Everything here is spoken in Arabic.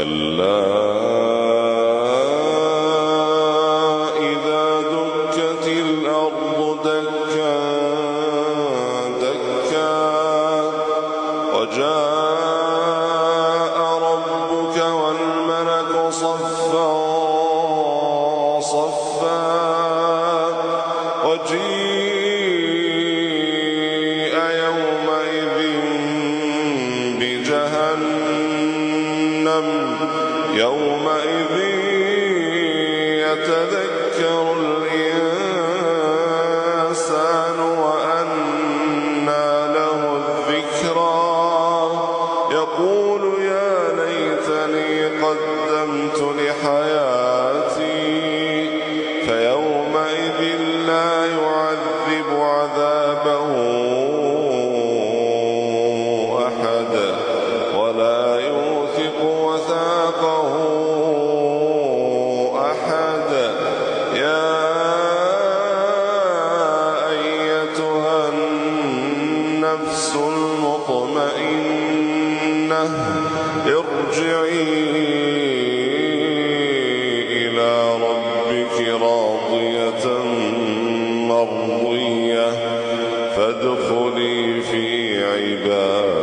كلا إذا دكت الأرض دكا دكا وجاء ربك والملك صفا صفا وجيء يومئذ بجهنم يومئذ يتذكر الإنسان وأنى له الذكرى يقول يا ليتني قدمت لحياتي فيومئذ لا يعذب عذابه أحد ولا يوثق وثاقه أحد يا أيتها النفس المطمئنة ارجعي إلى ربك راضية مرضية فادخلي في عبادي.